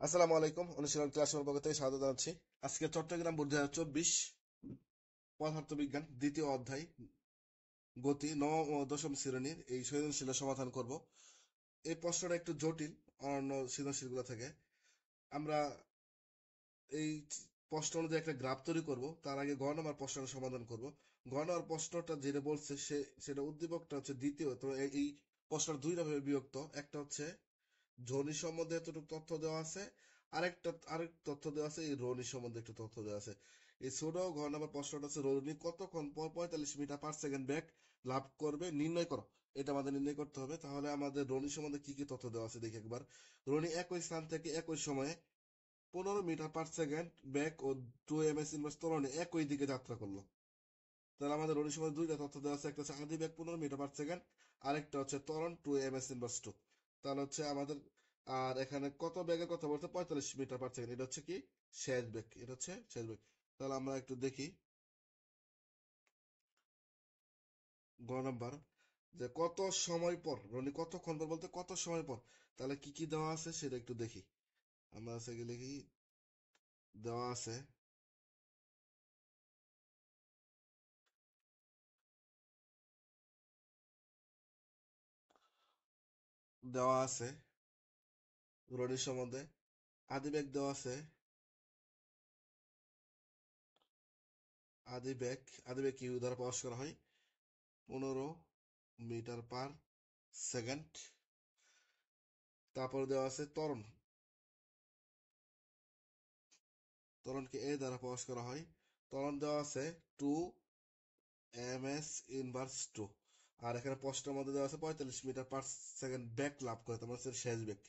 আসসালামু আলাইকুম। অনুশীলন ক্লাসরুমের পক্ষ থেকে স্বাগত জানাচ্ছি। আজকে চট্টগ্রাম বোর্ড 2024 পদার্থবিজ্ঞান দ্বিতীয় অধ্যায় গতি নবম ও দশম শ্রেণীর এই সৃজনশীলের সমাধান করব। এই প্রশ্নটা একটু জটিল অন্যান্য সৃজনশীলগুলো থেকে। আমরা এই প্রশ্ন অনুযায়ী একটা গ্রাফ তৈরি করব। তার আগে গ নম্বর প্রশ্নটা সমাধান করব। গ নম্বর প্রশ্নটা যেটা বলছে সেটা উদ্দীপকটা হচ্ছে দ্বিতীয়। তো এই প্রশ্নটা দুইটা ভাবে বিভক্ত। একটা হচ্ছে ধ্বনি সম্বন্ধে এতটুকু তথ্য দেওয়া আছে, আরেক তথ্য দেওয়া আছে এই রনি সম্বন্ধে একটু তথ্য দেওয়া আছে। এই ছোট ঘ নম্বর প্রশ্নটা হচ্ছে রনি কতক্ষণ পর 45 মিটার পার সেকেন্ড বেগ লাভ করবে নির্ণয় করো। এটা আমাদের নির্ণয় করতে হবে। তাহলে আমাদের রনি সম্বন্ধে কি কি তথ্য দেওয়া আছে দেখি একবার। রনি একই স্থান থেকে একই সময়ে 15 মিটার পার সেকেন্ড বেগ ও 2 ms ইনভার্স ত্বরণে একই দিকে যাত্রা করলো। তাহলে আমাদের রনি সম্বন্ধে দুইটা তথ্য দেওয়া আছে। একটা হচ্ছে আদি বেগ 15 মিটার পার সেকেন্ড, আরেকটা হচ্ছে ত্বরণ 2 ms ইনভার্স 2। তাহলে হচ্ছে আমাদের আর এখানে কত বেগের কথা বলতে 45 মিটার পার সেকেন্ড। এটা হচ্ছে কি শেষ বেগ, এটা হচ্ছে শেষ বেগ। তাহলে আমরা একটু দেখি গ নাম্বার, যে কত সময় পর রনি কতক্ষণ পর বলতে কত সময় পর। তাহলে কি কি দেওয়া আছে সেটা একটু দেখি। আমরা সেগুলো লিখি। দেওয়া আছে দেওয়া আছে রনির সম্বন্ধে আদি বেগ দেওয়া আছে। আদি বেগ কি দ্বারা প্রকাশ করা হয়? 15 মিটার পার সেকেন্ড। তারপর দেওয়া আছে ত্বরণ। ত্বরণকে এ দ্বারা প্রকাশ করা হয়। ত্বরণ দেওয়া আছে 2 ms ইনভার্স 2। আর এখানে প্রশ্নের মধ্যে দেওয়া আছে 45 মিটার পার সেকেন্ড বেগ লাভ করে, তার মানে হচ্ছে শেষ বেগ।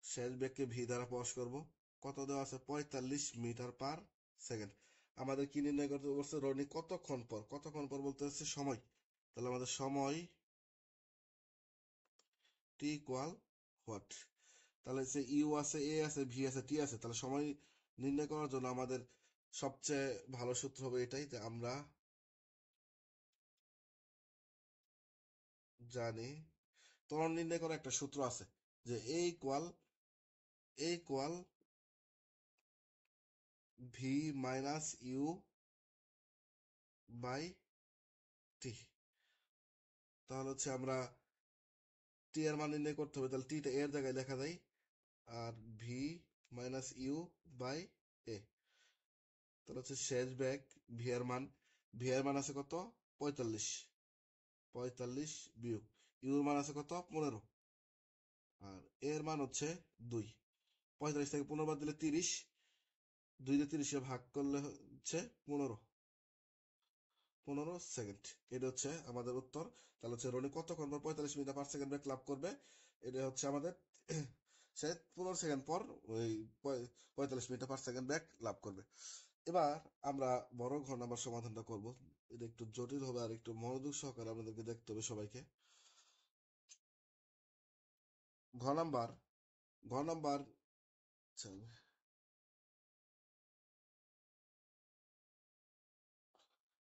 শেষ বেগকে ভি দ্বারা প্রকাশ করব। কত দেওয়া আছে? 45 মিটার পার সেকেন্ড। আমাদের কি নির্ণয় করতে বলছে? রনি কতক্ষণ পর বলতে হচ্ছে সময়। তাহলে আমাদের সময় টি ইকুয়াল হোয়াট। তাহলে সে ইউ আছে, এ আছে, ভি আছে, টি আছে। তাহলে সময় নির্ণয় করার জন্য আমাদের সবচেয়ে ভালো সূত্র হবে এটাই, যে আমরা জানি ত্বরণ নির্ণয় করার একটা সূত্র আছে, যে a equal v minus u by t. তাহলে হচ্ছে আমরা টি এর মান নির্ণয় করতে হবে। তাহলে টিটা এর জায়গায় লেখা যায়, আর ভি মাইনাস ইউ বাই এ। তাহলে হচ্ছে শেষ বেগ ভি এর মান আছে কত? 45। 45 বিয়োগ ইউর মান আছে কত? 15। আর এর মান হচ্ছে 2। 45 থেকে 15 বাদ দিলে 30। 2 দিয়ে 30 ভাগ করলে হচ্ছে 15 সেকেন্ড। এটা হচ্ছে আমাদের উত্তর। তাহলে হচ্ছে রনি কতক্ষণ পর 45 মিটার পার সেকেন্ড বেগ লাভ করবে। এটা হচ্ছে আমাদের সে 15 সেকেন্ড পর ওই 45 মিটার পার সেকেন্ড বেগ লাভ করবে। এবার আমরা বড় ঘ নাম্বার সমাধানটা করব। এটা একটু জটিল হবে, আর একটু মনোযোগ সহকারে আপনাদেরকে দেখতে হবে সবাইকে। ঘ নাম্বার ঘ নাম্বার আচ্ছা,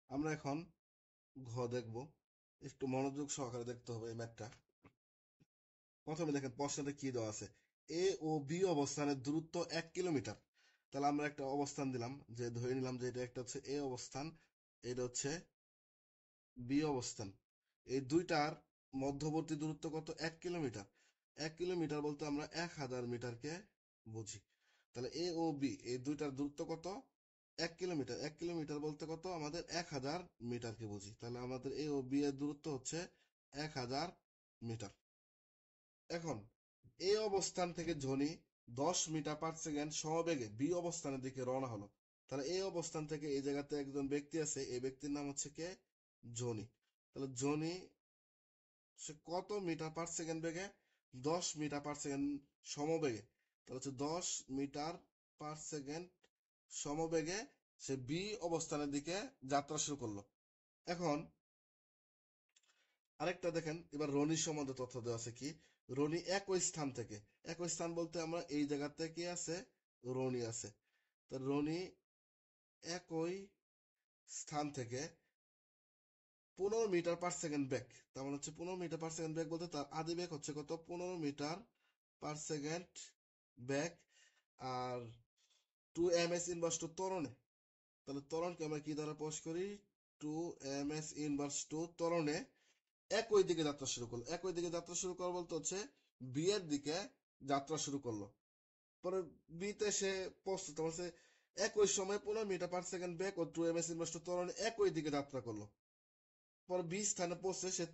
আমরা এখন ঘ দেখব। একটু মনোযোগ সহকারে দেখতে হবে এই ম্যাথটা। প্রথমে দেখেন প্রশ্নটা কি দেওয়া আছে। এ ও বি অবস্থানের দূরত্ব 1 কিলোমিটার। তাহলে আমরা একটা অবস্থান দিলাম, যে ধরে নিলাম যে এটা একটা হচ্ছে এ অবস্থান, এটা হচ্ছে বি অবস্থান। এই দুইটার মধ্যবর্তী দূরত্ব কত? 1 কিলোমিটার। 1 কিলোমিটার বলতে আমরা 1000 মিটারকে বুঝি। তাহলে এ ও বি এই দুইটার দূরত্ব কত? 1 কিলোমিটার। 1 কিলোমিটার বলতে কত? আমাদের 1000 মিটারকে বুঝি। তাহলে আমাদের এ ও বি এর দূরত্ব হচ্ছে 1000 মিটার। এখন এ অবস্থান থেকে ধ্বনি 10 মিটার পার সেকেন্ড সমবেগে বি অবস্থানের দিকে রওনা হলো। তাহলে এই অবস্থান থেকে এই জায়গাতে একজন ব্যক্তি আছে, এই ব্যক্তির নাম হচ্ছে কে? জনি। তাহলে জনি সে কত মিটার পার সেকেন্ড বেগে? 10 মিটার পার সেকেন্ড সমবেগে। তাহলে হচ্ছে 10 মিটার পার সেকেন্ড সমবেগে সে বি অবস্থানের দিকে যাত্রা শুরু করলো। এখন আরেকটা দেখেন, এবার রনির সম্বন্ধে তথ্য দেওয়া আছে কি। রনি একই স্থান বলতে আমরা এই জায়গাতে কি আছে? রনি আছে। তো রনি একই স্থান থেকে 15 মিটার পার সেকেন্ড বেগ, তার মানে হচ্ছে 15 মিটার পার সেকেন্ড বেগ বলতে তার আদি বেগ হচ্ছে কত? 15 মিটার পার সেকেন্ড ব্যাক, আর 2 ms ইনভার্স টু ত্বরণে। তাহলে ত্বরণকে আমরা কি দ্বারা প্রকাশ করি? 2 ms ইনভার্স টু ত্বরণে একই দিকে যাত্রা শুরু করলো। একই দিকে যাত্রা শুরু করা বলতে হচ্ছে বি এর দিকে যাত্রা শুরু করলো, পরে বিতে সে পৌঁছতে তখন সে একই সময় 15 মিটার/সেকেন্ড বেগ ও 2 ms ইনভার্স টু ত্বরণে একই দিকে যাত্রা করলো। পরে বি স্থানে পৌঁছে সে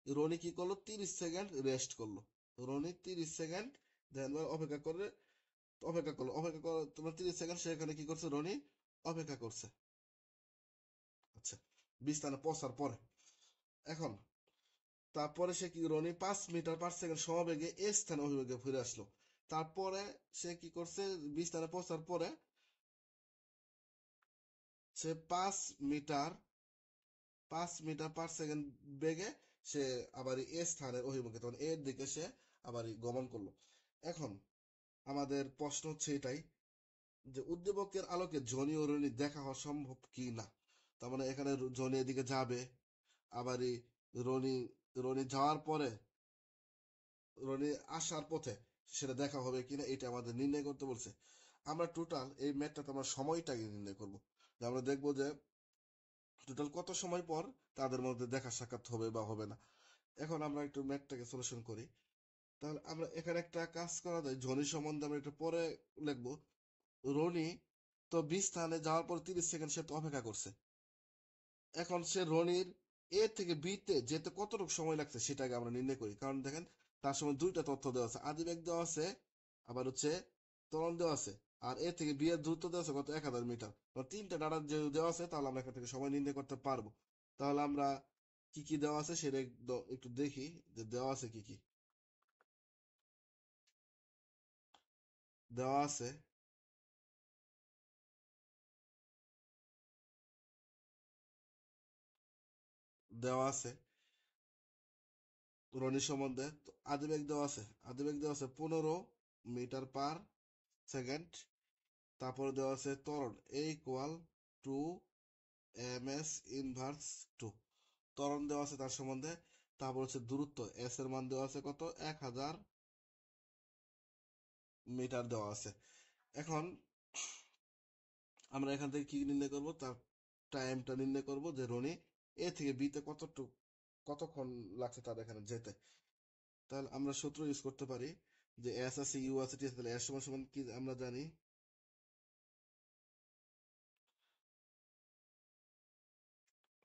রনি কি করলো? 30 সেকেন্ড রেস্ট করলো। রনি 30 সেকেন্ড অপেক্ষা করে অপেক্ষা করে তোমার 30 সেকেন্ড সে এখানে কি করছে? রনি অপেক্ষা করছে। আচ্ছা, বি স্থানে পৌঁছার পরে এখন তারপরে সে কি রনি 5 মিটার/সেকেন্ড সমবেগে এ স্থানে অভিবেগে ফিরে আসলো। তারপরে সে কি করছে? বি স্থানে পৌঁছার পরে সে 5 মিটার/সেকেন্ড বেগে সে আবার এ স্থানের অভিমুখে তখন এর দিকে সে আবার গমন করলো। এখন আমাদের প্রশ্ন হচ্ছে এটাই যে উদ্দীপকের আলোকে ধ্বনি ও রনি দেখা হওয়া সম্ভব কি না। তার মানে এখানে ধ্বনি এদিকে যাবে, আবার রনি রনি যাওয়ার পরে রনি আসার পথে সেটা দেখা হবে কিনা এটা আমাদের নির্ণয় করতে বলছে। আমরা টোটাল এই ম্যাথটাতে আমরা সময়টাকে নির্ণয় করব। আমরা দেখবো যে টোটাল কত সময় পর তাদের মধ্যে দেখা সাক্ষাৎ হবে বা হবে না। এখন আমরা একটু ম্যাথটাকে সলিউশন করি। তাহলে আমরা এখানে একটা কাজ করা যায়, ধ্বনি সম্বন্ধে আমরা একটু পরে লিখবো। রনি তো 20 স্থানে যাওয়ার পর 30 সেকেন্ড সে তো অপেক্ষা করছে। এখন সে রনির এ থেকে বিতে যেতে কতটুকু সময় লাগছে সেটাকে আমরা নির্ণয় করি। কারণ দেখেন তার সময় দুইটা তথ্য দেওয়া আছে, আদিবেগ দেওয়া আছে, আবার হচ্ছে ত্বরণ দেওয়া আছে, আর এ থেকে বি এর দূরত্ব দেওয়া আছে কত? 1000 মিটার। তিনটা ডাটা যেহেতু দেওয়া আছে তাহলে আমরা এখান থেকে সময় নির্ণয় করতে পারবো। তাহলে আমরা কি কি দেওয়া আছে সেটা একটু দেখি যে দেওয়া আছে কি কি দেওয়া আছে। দেওয়া আছে রনি সম্বন্ধে আদিবেগ দেওয়া আছে। আদিবেগ দেওয়া আছে 15 মিটার/সেকেন্ড। তারপরে দেওয়া আছে ত্বরণ a equal to ms inverse two. ত্বরণ দেওয়া আছে তার সম্বন্ধে। তারপর হচ্ছে দূরত্ব এস এর মান দেওয়া আছে কত? 1000 মিটার দেওয়া আছে। এখন আমরা এখান থেকে কি নির্ণয় করব? তার টাইমটা নির্ণয় করব যে রনি এ থেকে বিতে কতক্ষণ লাগছে তার এখানে যেতে। তাহলে আমরা সূত্র ইউজ করতে পারি যে এস আছে, ইউ আছে, টি আছে। তাহলে এস সমান সমান কি আমরা জানি?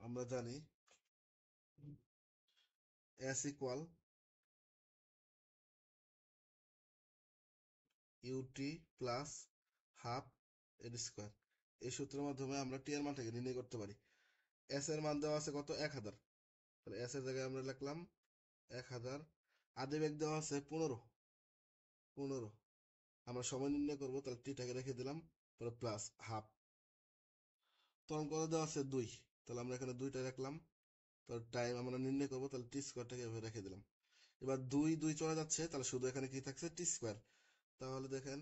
আমরা জানি S equal UT plus half এর স্কোয়ার। এই সূত্রের মাধ্যমে আমরা টি এর মানটাকে নির্ণয় করতে পারি। এস এর মান দেওয়া আছে কত? 1000। তাহলে এস এর জায়গায় আমরা লিখলাম 1000। আদিবেগ দেওয়া আছে 15। আমরা সময় নির্ণয় করবো, তাহলে টিটাকে রেখে দিলাম, পরে প্লাস হাফ। ত্বরণ কত দেওয়া আছে? 2। তাহলে আমরা এখানে 2টা রাখলাম। তাহলে টাইম আমরা নির্ণয় করবো, তাহলে টি স্কোয়ারটাকে এভাবে রেখে দিলাম। এবার 2 2 চলে যাচ্ছে, তাহলে শুধু এখানে কি থাকছে? টি স্কোয়ার। তাহলে দেখেন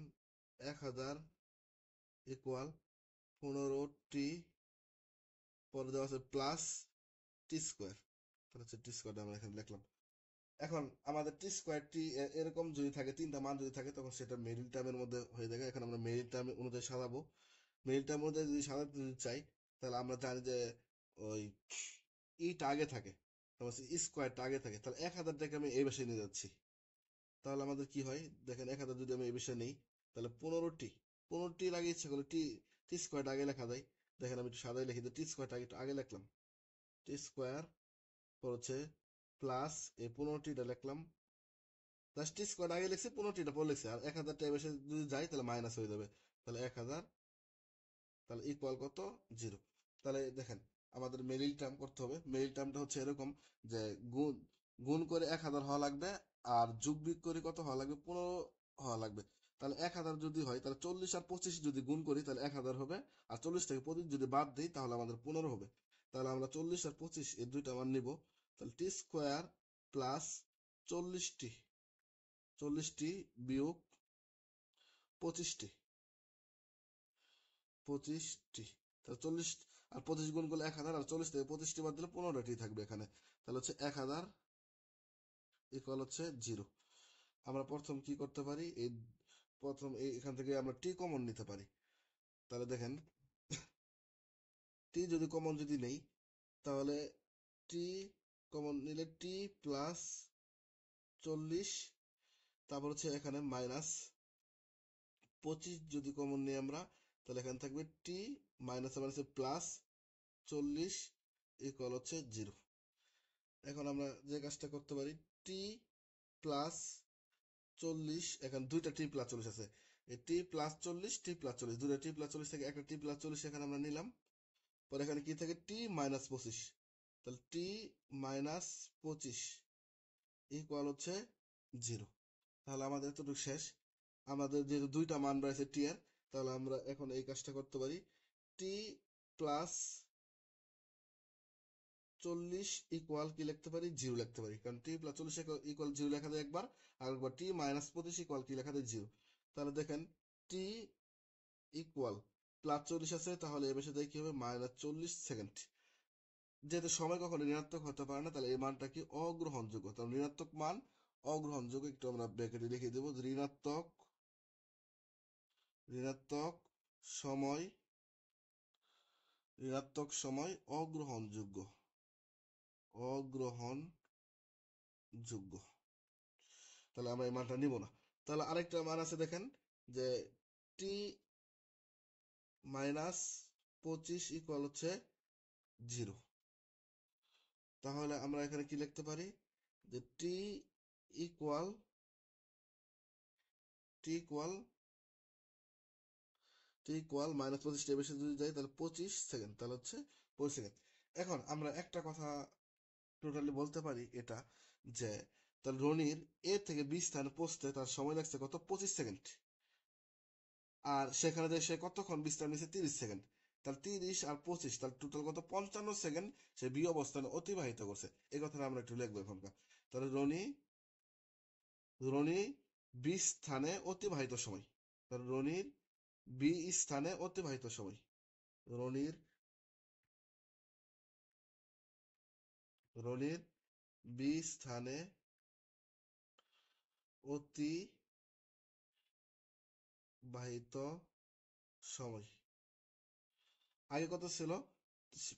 1000 ইকুয়াল 15টি, পরে দেওয়া আছে প্লাস টি স্কোয়ার। তাহলে হচ্ছে টি স্কোয়ারটা আমরা এখানে লিখলাম। এখন আমাদের টি স্কোয়ার টি এরকম যদি থাকে, তিনটা মান যদি থাকে, তখন সেটা মেরিল টার্মের মধ্যে হয়ে যাবে। এখন আমরা মেরিল টার্ম অনুযায়ী সাজাবো। মেরিল টার্ম অনুযায়ী যদি সাজাতে যদি চাই, তাহলে আমরা জানি যে ওই ইটা আগে থাকে, তারপর স্কোয়ারটা আগে থাকে। তাহলে 1000টাকে আমি এই পাশে নিয়ে যাচ্ছি। তাহলে আমাদের কি হয় দেখেন, 1000 যদি আমি এই বিষয়ে নেই, তাহলে 15টির আগে ইচ্ছা করলে টি টি স্কোয়ারটা আগে লেখা যায়। দেখেন আমি একটু সাদাই লিখি, টি স্কোয়ারটা আগে একটু আগে লিখলাম। টি স্কোয়ার পর হচ্ছে প্লাস এই 15টিটা লিখলাম। প্লাস টি স্কোয়ার আগে লিখছি, 15টিটা পর লিখছি, আর 1000টা এসে যদি যাই তাহলে মাইনাস হয়ে যাবে। তাহলে 1000, তাহলে ইকুয়াল কত? 0। তাহলে দেখেন আমাদের মেরিল টার্ম করতে হবে। মেরিল টার্মটা হচ্ছে এরকম যে গুণ গুণ করে 1000 হওয়া লাগবে, আর যোগ বিয়োগ করে কত হওয়া লাগবে? 15 হওয়া লাগবে। তাহলে 1000 যদি হয়, তাহলে 40 আর 25 যদি গুণ করি তাহলে 1000 হবে, আর 40 থেকে 25 যদি বাদ দিই তাহলে আমাদের 15 হবে। তাহলে আমরা 40 আর 25 এই দুইটা মান নিব। তাহলে টি স্কোয়ার প্লাস 40টি 40টি বিয়োগ 25টি 25টি, তাহলে 40 আর 25 গুণ করলে 1000, আর 40 থেকে 25টি বাদ দিলে 15টি থাকবে এখানে। তাহলে হচ্ছে 1000 ইকুয়াল হচ্ছে 0। আমরা প্রথম কি করতে পারি, এখান থেকে আমরা টি কমন নিতে পারি। তাহলে দেখেন, টি যদি কমন যদি নেই, তাহলে টি কমন নিলে টি প্লাস 40, তারপর হচ্ছে এখানে মাইনাস 25 যদি কমন নিই আমরা, তাহলে এখানে থাকবে টি মাইনাস আবার হচ্ছে প্লাস 40 ইকুয়াল হচ্ছে 0। এখন আমরা যে কাজটা করতে পারি, টি প্লাস 40, এখানে দুইটা টি প্লাস 40 আছে, এই টি প্লাস 40 টি প্লাস 40, দুইটা টি প্লাস 40 থেকে একটা টি প্লাস 40 এখানে আমরা নিলাম। পরে এখানে কি থাকে, টি মাইনাস 25, তাহলে টি মাইনাস 25 ইকুয়াল হচ্ছে 0। তাহলে আমাদের এতটুকু শেষ। আমাদের যেহেতু দুইটা মান রয়েছে টি এর, তাহলে আমরা এখন এই কাজটা করতে পারি, টি প্লাস 40 ইকুয়াল কি লিখতে পারি, 0 লিখতে পারি, কারণ টি প্লাস 40 ইকুয়াল 0 লেখা যায় একবার, আর একবার টি মাইনাস 25 ইকুয়াল কি লেখা যায়, 0। তাহলে দেখেন, টি ইকুয়াল প্লাস 40 আছে, তাহলে এর বেশি কি হবে, মাইনাস 40 সেকেন্ড। যেহেতু সময় কখনো ঋণাত্মক হতে পারে না, তাহলে এই মানটা কি অগ্রহণযোগ্য, তাহলে ঋণাত্মক মান অগ্রহণযোগ্য। একটু আমরা ব্র্যাকেটে লিখে দেবো, ঋণাত্মক সময় অগ্রহণযোগ্য। তাহলে আমরা এই মানটা নিব না। তাহলে আরেকটা মান আছে, দেখেন যে টি মাইনাস 25 ইকুয়াল হচ্ছে 0। তাহলে আমরা এখানে কি লিখতে পারি, যে টি ইকুয়াল মাইনাস 25 বেশি যদি যায়, তাহলে 25 সেকেন্ড, তাহলে হচ্ছে 25 সেকেন্ড। এখন আমরা একটা কথা টোটালি বলতে পারি এটা, যে তার রনির এ থেকে বি স্থানে পৌঁছতে তার সময় লাগছে কত, 25 সেকেন্ড। আর সেখানে যে সে কতক্ষণ বিশ্রাম নিচ্ছে, 30 সেকেন্ড। তার 30 আর 25, তার টোটাল কত, 55 সেকেন্ড সে বি অবস্থানে অতিবাহিত করছে। এই কথাটা আমরা একটু লিখবো এখনকার। তাহলে রনি বি স্থানে অতিবাহিত সময়, তাহলে রনির বি স্থানে অতিবাহিত সময়, রনির বি স্থানে অতিবাহিত সময়। আগে কত ছিল,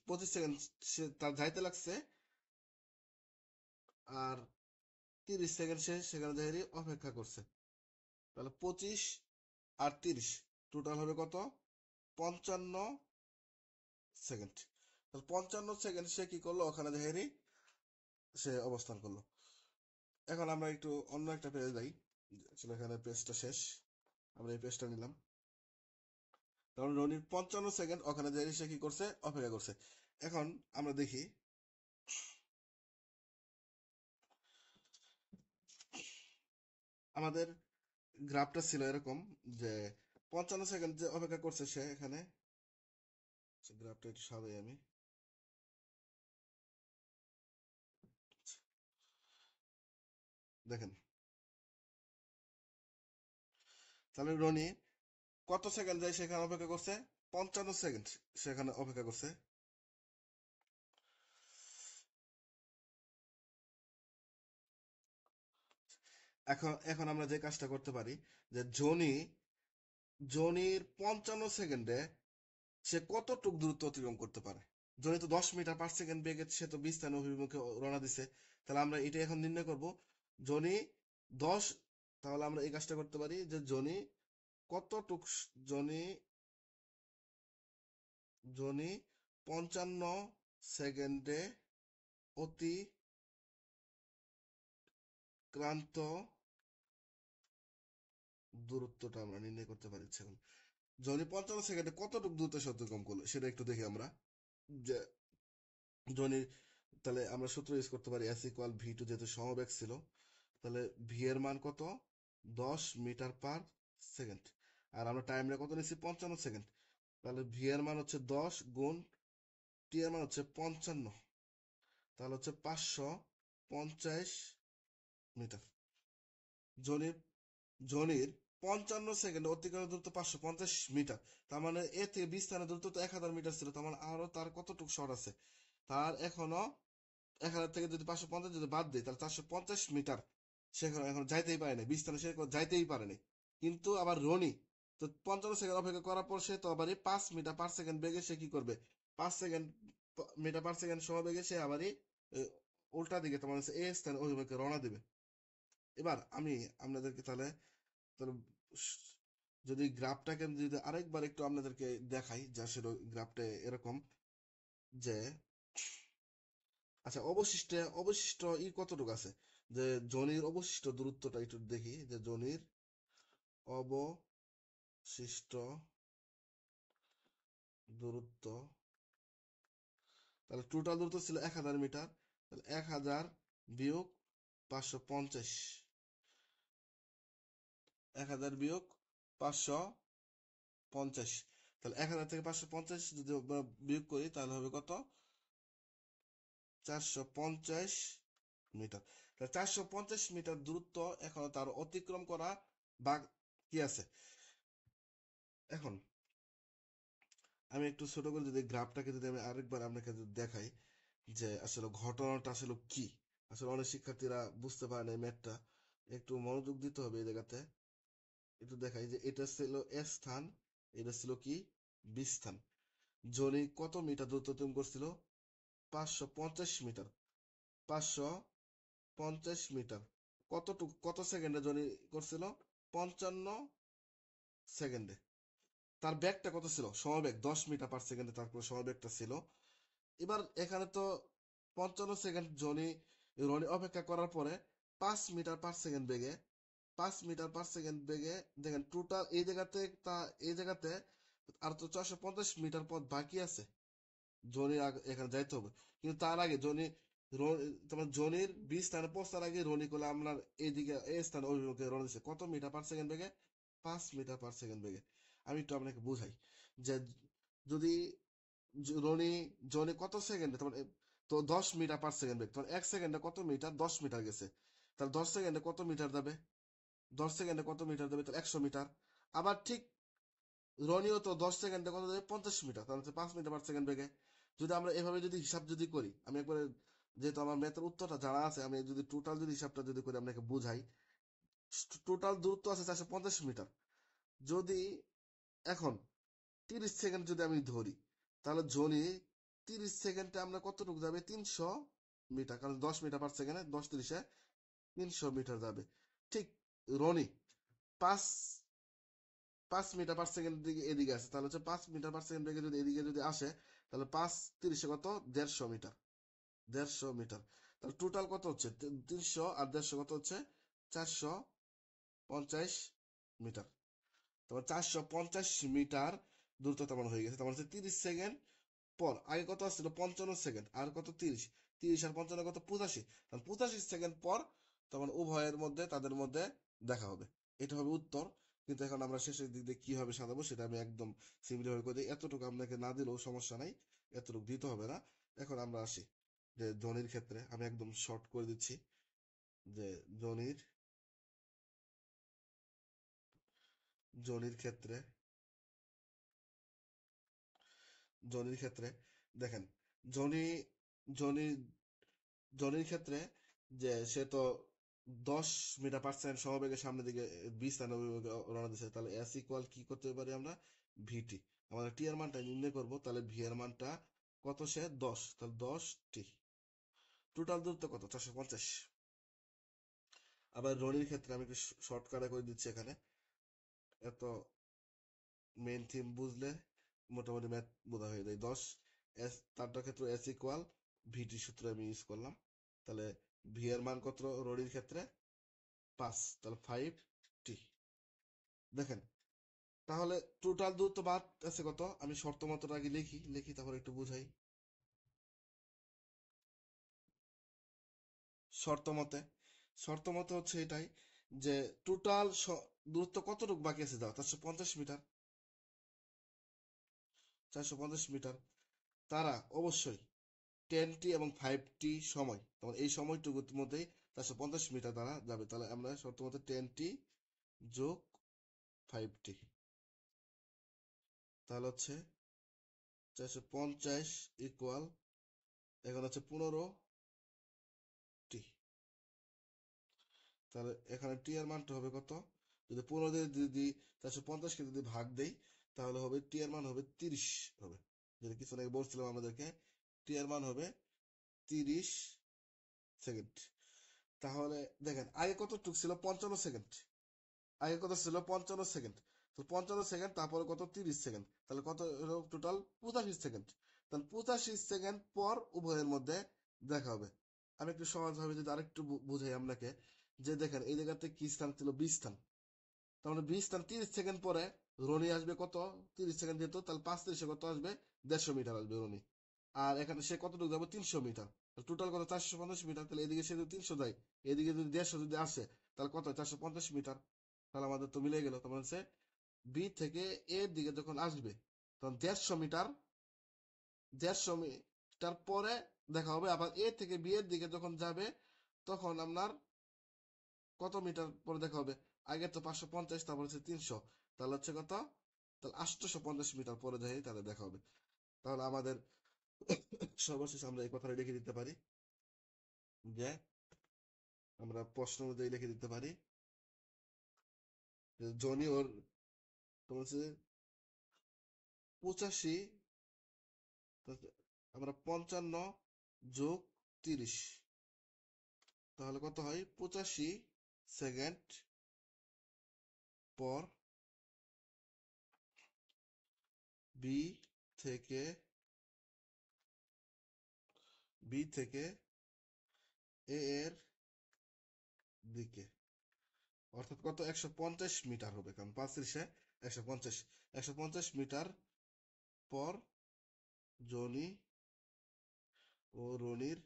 25 সেকেন্ড সে তার যাইতে লাগছে, আর 30 সেকেন্ড সে সেখানে যাই অপেক্ষা করছে। তাহলে 25 আর 30 টোটাল হবে কত, 55 সেকেন্ড। তাহলে 55 সেকেন্ড সে কি করলো, ওখানে যাই সে অবস্থান করলো। এখন আমরা একটু অন্য একটা পেজ যাই, আসলে এখানে পেজটা শেষ, আমরা এই পেজটা নিলাম। কারণ রনির 55 সেকেন্ড ওখানে যাই সে কি করছে, অপেক্ষা করছে। এখন আমরা দেখি, আমাদের গ্রাফটা ছিল এরকম, যে 55 সেকেন্ড যে অপেক্ষা করছে সে, এখানে গ্রাফটা একটু সাজাই আমি। দেখেন, তাহলে রনি কত সেকেন্ড যায় সেখানে অপেক্ষা করছে, 55 সেকেন্ড সেখানে অপেক্ষা করছে। এখন এখন আমরা যে কাজটা করতে পারি, যে জনির 55 সেকেন্ডে সে কতটুক দূরত্ব অতিক্রম করতে পারে। জনি তো 10 মিটার পার সেকেন্ড বেগে সে তো বিস্তান অভিমুখে রওনা দিছে, তাহলে আমরা এটা এখন নির্ণয় করব। জনি 10, তাহলে আমরা এই কাজটা করতে পারি, যে কতটুক জনি জনি 55 সেকেন্ডে অতিক্রান্ত দূরত্বটা আমরা নির্ণয় করতে পারি। জনি 55 সেকেন্ডে কতটুকু দ্রুত সে অতিক্রম করলো সেটা একটু দেখি আমরা, যে জনি, তাহলে আমরা সূত্র ইউজ করতে পারি, এস ইকুয়াল ভি টু, যেহেতু সমবেগ ছিল, তাহলে ভি এর মান কত, 10 মিটার পার সেকেন্ড, আর আমরা টাইমটা কত নিচ্ছি, 55 সেকেন্ড। তাহলে ভি এর মান হচ্ছে 10 গুণ টি এর মান হচ্ছে 55, তাহলে হচ্ছে 550 মিটার। জনির জনির 55 সেকেন্ড অতিক্রান্ত দূরত্ব 550 মিটার, তার মানে এ থেকে বি স্থানের দূরত্ব তো 1000 মিটার ছিল, তার মানে আরো তার কতটুকু শর্ট আছে, তার এখনো 1000 থেকে যদি 550 যদি বাদ দিই, তাহলে 450 মিটার সে এখন যাইতেই পারেনি, 20 স্থানে সে যাইতেই পারেনি। কিন্তু আবার রনি তো 55 সেকেন্ড অপেক্ষা করার পর সে তো আবারই 5 মিটার পার সেকেন্ড বেগে সে কি করবে, 5 সেকেন্ড মিটার পার সেকেন্ড সময় বেগে সে আবারই উল্টা দিকে তোমার হচ্ছে এ স্থানে অভিমুখে রওনা দিবে। এবার আমি আপনাদেরকে তাহলে তাহলে যদি গ্রাফটাকে যদি আরেকবার একটু আপনাদেরকে দেখাই, যে আসলে গ্রাফটা এরকম যে আচ্ছা অবশিষ্ট কতটুকু আছে, যে জনির অবশিষ্ট দূরত্বটা একটু দেখি, যে জনির অবশিষ্ট দূরত্ব, তাহলে টোটাল দূরত্ব ছিল 1000 মিটার, তাহলে 1000 বিয়োগ 550, 1000 বিয়োগ 550, তাহলে 1000 থেকে 550 যদি আমরা বিয়োগ করি তাহলে হবে কত, 450 মিটার। তাহলে 450 মিটার দূরত্ব এখনো তার অতিক্রম করা বাকি আছে। এখন আমি একটু ছোট করে যদি গ্রাফটাকে যদি আমি আরেকবার আপনাকে দেখাই, যে আসলে ঘটনাটা আসলে কি, আসলে অনেক শিক্ষার্থীরা বুঝতে পারে না এই ম্যাথটা, একটু মনোযোগ দিতে হবে এই জায়গাতে। একটু দেখাই যে এটা ছিল এ স্থান, এটা ছিল কি বি স্থান। জনি কত মিটার দূরত্ব অতিক্রম করছিল, 550 মিটার, 550 মিটার। কত সেকেন্ডে জনি করছিল, 55 সেকেন্ডে। তার ব্যাগটা কত ছিল, সমবেগ 10 মিটার পার সেকেন্ডে তারপর সমবেগটা ছিল। এবার এখানে তো 55 সেকেন্ড রনি অপেক্ষা করার পরে 5 মিটার পার সেকেন্ড বেগে, 5 মিটার পার সেকেন্ড বেগে দেখেন টোটাল এই জায়গাতে আর তো 450 মিটার পথ বাকি আছে, জনি এখানে যাইতে হবে। কিন্তু তার আগে তোমার জনির 20 স্থানে পৌঁছার আগে রনি করলে আপনার এইদিকে এই স্থানে অভিমুখে রওনা দিচ্ছে কত মিটার পার সেকেন্ড বেগে, 5 মিটার পার সেকেন্ড বেগে। আমি একটু আপনাকে বুঝাই, যে যদি রনি জনি কত সেকেন্ডে তোমার তো 10 মিটার পার সেকেন্ড বেগ, তোমার 1 সেকেন্ডে কত মিটার, 10 মিটার গেছে, তাহলে 10 সেকেন্ডে কত মিটার যাবে, 10 সেকেন্ডে কত মিটার যাবে, তাহলে 100 মিটার। আবার ঠিক রনিও তো 10 সেকেন্ডে কত যাবে, 50 মিটার, তাহলে 5 মিটার পার সেকেন্ড বেগে। যদি আমরা এভাবে যদি হিসাব যদি করি, আমি একবারে যেহেতু আমার ম্যাথের উত্তরটা জানা আছে, আমি যদি টোটাল যদি হিসাবটা যদি করে আপনাকে বুঝাই, টোটাল দূরত্ব আছে 450 মিটার। যদি এখন 30 সেকেন্ড যদি আমি ধরি, তাহলে জনি 30 সেকেন্ডে আমরা কতটুকু যাবে, 300 মিটার, কারণ 10 মিটার পার সেকেন্ডে 10 × 30 = 300 মিটার যাবে। ঠিক রনি পাঁচ 5 মিটার পার সেকেন্ড দিকে এদিকে আসে, তাহলে হচ্ছে 5 মিটার পার সেকেন্ড বেগে যদি এদিকে যদি আসে, তাহলে 5 × 30 কত, 150 মিটার, 150 মিটার। তাহলে টোটাল কত হচ্ছে, 300 আর 150 কত হচ্ছে, 450 মিটার। তোমার 450 মিটার দূরত্ব তেমন হয়ে গেছে, তোমার হচ্ছে 30 সেকেন্ড পর। আগে কত আসছিল, 55 সেকেন্ড, আর কত 30, 30 আর 55 কত, 85, তাহলে 85 সেকেন্ড পর তখন উভয়ের মধ্যে তাদের মধ্যে দেখা হবে। এটা হবে উত্তর। কিন্তু এখন আমরা শেষের দিক দিয়ে কিভাবে সাজাবো সেটা আমি একদম সিম্পলি ভাবে করে দিই, এতটুকু আপনাকে না দিলেও সমস্যা নাই, এতটুকু দিতে হবে না। এখন আমরা আসি যে জনির ক্ষেত্রে আমি একদম শর্ট করে দিচ্ছি, যে জনির জনির ক্ষেত্রে জনির ক্ষেত্রে দেখেন, জনি জনি জনির ক্ষেত্রে যে সে তো 10 মিটার পার সেকেন্ড সমবেগে সামনের দিকে 20 স্থানে রওনা দিচ্ছে, তাহলে এস ইকুয়াল কি করতে পারি আমরা, ভিটি। আমাদের টি এর মানটা নির্ণয় করবো, তাহলে ভি এর মানটা কত, সে 10, তাহলে 10 টি। টোটাল দূরত্ব কত, 450। আবার রনির ক্ষেত্রে আমি একটু শর্টকাটে করে দিচ্ছি এখানে, এত মেইন থিম বুঝলে মোটামুটি ম্যাথ বোঝা হয়ে যায়। 10 এস, তারটা ক্ষেত্রে এস ইকুয়াল ভিটি সূত্র আমি ইউজ করলাম, তাহলে ভি এর মান কত রনির ক্ষেত্রে, 5, তাহলে 5 টি। দেখেন তাহলে টোটাল দূরত্ব বাদ আছে কত, আমি শর্ত মতটা আগে লিখি তারপর একটু বুঝাই। শর্ত মতে শর্ত মতে হচ্ছে এটাই, যে টোটাল দূরত্ব কতটুকু বাকি আছে, দাও 450 মিটার, 450 মিটার। তারা অবশ্যই 10 টি এবং 5 টি সময়, তখন এই সময়টুকুর মধ্যেই 450 মিটার দ্বারা যাবে। তাহলে আমরা শর্ত মতে 10 টি যোগ 5 টি, তাহলে হচ্ছে 450 ইকুয়াল, এখন হচ্ছে 15 টি। তাহলে এখানে টি এর মানটা হবে কত? যদি 15 দিয়ে যদি 450 কে যদি ভাগ দেই তাহলে হবে টি এর মান হবে 30 হবে। যেটা কিছু আগে বলছিলাম আমাদেরকে, টি এর মান হবে 30 সেকেন্ড। তাহলে দেখেন আগে কতটুক ছিল? 55 সেকেন্ড। আগে কত ছিল? 55 সেকেন্ড। তো 55 সেকেন্ড, তারপরে কত? 30 সেকেন্ড। তাহলে কত হলো টোটাল? 85 সেকেন্ড। তাহলে 85 সেকেন্ড পর উভয়ের মধ্যে দেখা হবে। আমি একটু সহজভাবে যদি আরেকটু বুঝাই আপনাকে, যে দেখেন এই জায়গাতে কি স্থান ছিল? 20 স্থান। তার মানে 20 স্থান 30 সেকেন্ড পরে রনি আসবে কত? 30 সেকেন্ড যেত, তাহলে 5 30 কত আসবে? 150 মিটার আসবে রনি। আর এখানে সে কতটুকু যাবে? 300 মিটার। টোটাল কত? 450 মিটার। তাহলে এদিকে সে যদি 300 যায়, এদিকে যদি 150 যদি আসে, তাহলে কত? 450 মিটার। তাহলে আমাদের তো মিলে গেল। তার মানে সে বি থেকে এর দিকে যখন আসবে তখন 150 মিটার, 150 মিটার পরে দেখা হবে। আবার এ থেকে বি এর দিকে যখন যাবে তখন আপনার কত মিটার পরে দেখা হবে? আগে তো 550, তারপর হচ্ছে 300, তাহলে হচ্ছে কত? তাহলে 850 মিটার পরে যাই তাহলে দেখা হবে। তাহলে আমাদের সর্বশেষ আমরা এই কথাটা লিখে দিতে পারি যে, আমরা প্রশ্ন অনুযায়ী লিখে দিতে পারি যে জনি ওর তোমার হচ্ছে 85, আমরা 55 + 30, তাহলে কত হয়? 85 সেকেন্ড পর বি থেকে এ এর দিকে, অর্থাৎ কত? 150 মিটার হবে, কারণ 5 × 150, 150 মিটার পর জনি ও রনির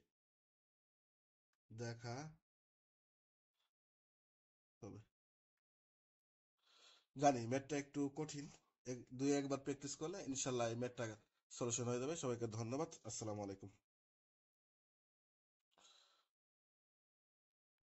দেখা হবে। জানি ম্যাথটা একটু কঠিন, দুই একবার প্র্যাকটিস করলে ইনশাল্লাহ এই ম্যাথটা সলিউশন হয়ে যাবে। সবাইকে ধন্যবাদ। আসসালামু আলাইকুম।